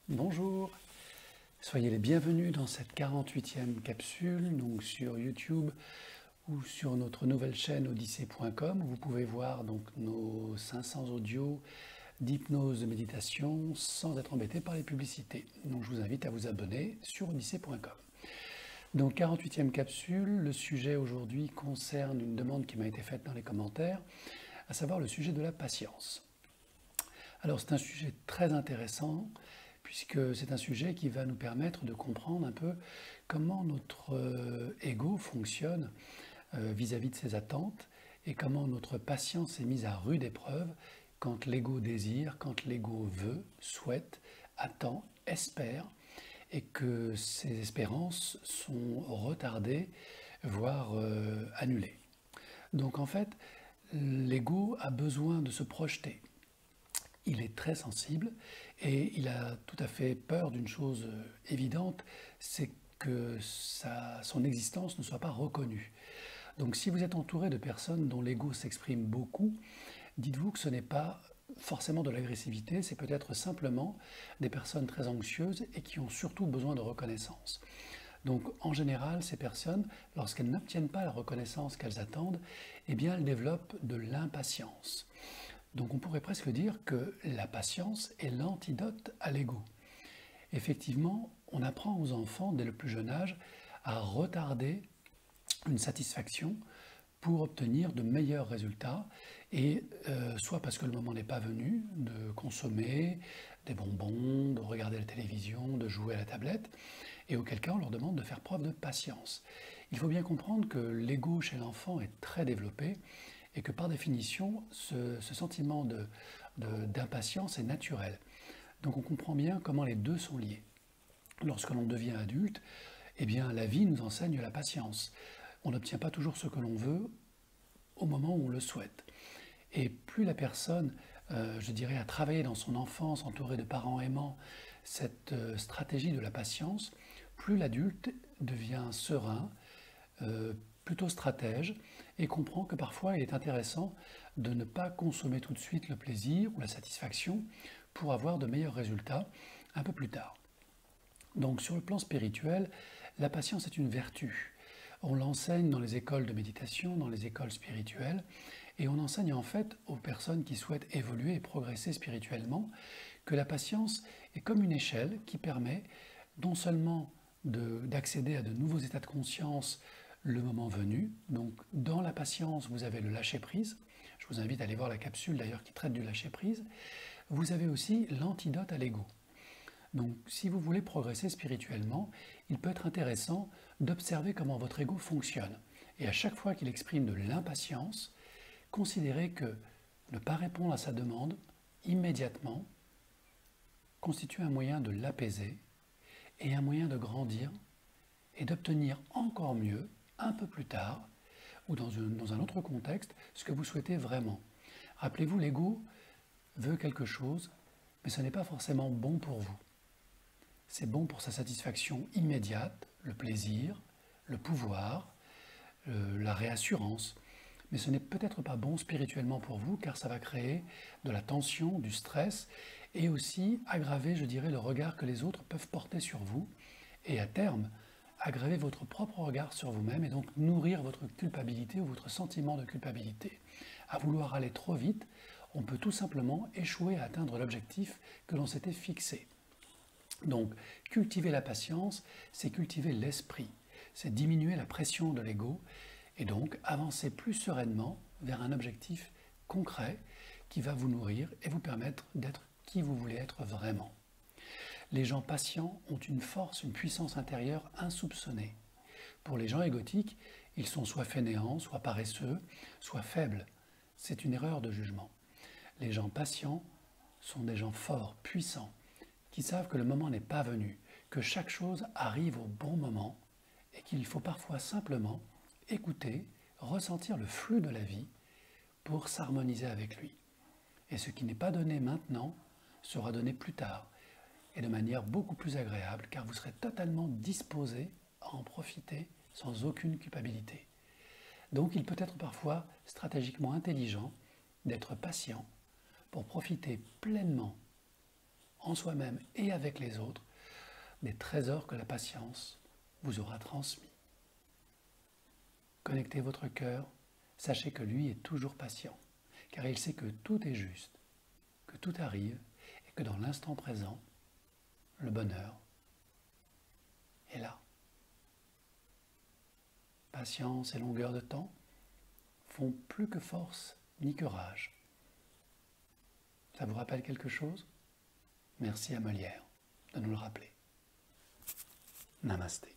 Bonjour, soyez les bienvenus dans cette 48e capsule, donc sur YouTube ou sur notre nouvelle chaîne odyssée.com où vous pouvez voir donc nos 500 audios d'hypnose de méditation sans être embêté par les publicités. Donc je vous invite à vous abonner sur odyssée.com. Donc 48e capsule, le sujet aujourd'hui concerne une demande qui m'a été faite dans les commentaires, à savoir le sujet de la patience. Alors c'est un sujet très intéressant puisque c'est un sujet qui va nous permettre de comprendre un peu comment notre ego fonctionne vis-à-vis de ses attentes et comment notre patience est mise à rude épreuve quand l'ego désire, quand l'ego veut, souhaite, attend, espère et que ces espérances sont retardées, voire annulées. Donc en fait, l'ego a besoin de se projeter. Il est très sensible et il a tout à fait peur d'une chose évidente, c'est que son existence ne soit pas reconnue. Donc si vous êtes entouré de personnes dont l'ego s'exprime beaucoup, dites-vous que ce n'est pas forcément de l'agressivité, c'est peut-être simplement des personnes très anxieuses et qui ont surtout besoin de reconnaissance. Donc en général, ces personnes, lorsqu'elles n'obtiennent pas la reconnaissance qu'elles attendent, eh bien elles développent de l'impatience. Donc on pourrait presque dire que la patience est l'antidote à l'ego. Effectivement, on apprend aux enfants dès le plus jeune âge à retarder une satisfaction pour obtenir de meilleurs résultats, et soit parce que le moment n'est pas venu de consommer des bonbons, de regarder la télévision, de jouer à la tablette, et auquel cas on leur demande de faire preuve de patience. Il faut bien comprendre que l'ego chez l'enfant est très développé, et que par définition, ce sentiment d'impatience est naturel. Donc on comprend bien comment les deux sont liés. Lorsque l'on devient adulte, eh bien la vie nous enseigne la patience. On n'obtient pas toujours ce que l'on veut au moment où on le souhaite. Et plus la personne, je dirais, a travaillé dans son enfance, entourée de parents aimants, cette stratégie de la patience, plus l'adulte devient serein, plutôt stratège, et comprend que parfois il est intéressant de ne pas consommer tout de suite le plaisir ou la satisfaction pour avoir de meilleurs résultats un peu plus tard. Donc sur le plan spirituel, la patience est une vertu. On l'enseigne dans les écoles de méditation, dans les écoles spirituelles, et on enseigne en fait aux personnes qui souhaitent évoluer et progresser spirituellement que la patience est comme une échelle qui permet non seulement d'accéder à de nouveaux états de conscience le moment venu. Donc dans la patience, vous avez le lâcher-prise. Je vous invite à aller voir la capsule d'ailleurs qui traite du lâcher-prise. Vous avez aussi l'antidote à l'ego. Donc si vous voulez progresser spirituellement, il peut être intéressant d'observer comment votre ego fonctionne. Et à chaque fois qu'il exprime de l'impatience, considérez que ne pas répondre à sa demande immédiatement constitue un moyen de l'apaiser et un moyen de grandir et d'obtenir encore mieux un peu plus tard, ou dans un autre contexte, ce que vous souhaitez vraiment. Rappelez-vous, l'ego veut quelque chose, mais ce n'est pas forcément bon pour vous. C'est bon pour sa satisfaction immédiate, le plaisir, le pouvoir, la réassurance, mais ce n'est peut-être pas bon spirituellement pour vous, car ça va créer de la tension, du stress, et aussi aggraver, je dirais, le regard que les autres peuvent porter sur vous, et à terme, aggraver votre propre regard sur vous-même et donc nourrir votre culpabilité ou votre sentiment de culpabilité. À vouloir aller trop vite, on peut tout simplement échouer à atteindre l'objectif que l'on s'était fixé. Donc, cultiver la patience, c'est cultiver l'esprit, c'est diminuer la pression de l'ego et donc avancer plus sereinement vers un objectif concret qui va vous nourrir et vous permettre d'être qui vous voulez être vraiment. Les gens patients ont une force, une puissance intérieure insoupçonnée. Pour les gens égotiques, ils sont soit fainéants, soit paresseux, soit faibles. C'est une erreur de jugement. Les gens patients sont des gens forts, puissants, qui savent que le moment n'est pas venu, que chaque chose arrive au bon moment et qu'il faut parfois simplement écouter, ressentir le flux de la vie pour s'harmoniser avec lui. Et ce qui n'est pas donné maintenant sera donné plus tard, et de manière beaucoup plus agréable, car vous serez totalement disposé à en profiter sans aucune culpabilité. Donc il peut être parfois stratégiquement intelligent d'être patient pour profiter pleinement, en soi-même et avec les autres, des trésors que la patience vous aura transmis. Connectez votre cœur, sachez que lui est toujours patient, car il sait que tout est juste, que tout arrive et que dans l'instant présent, le bonheur est là. Patience et longueur de temps font plus que force ni que rage. Ça vous rappelle quelque chose? Merci à Molière de nous le rappeler. Namasté.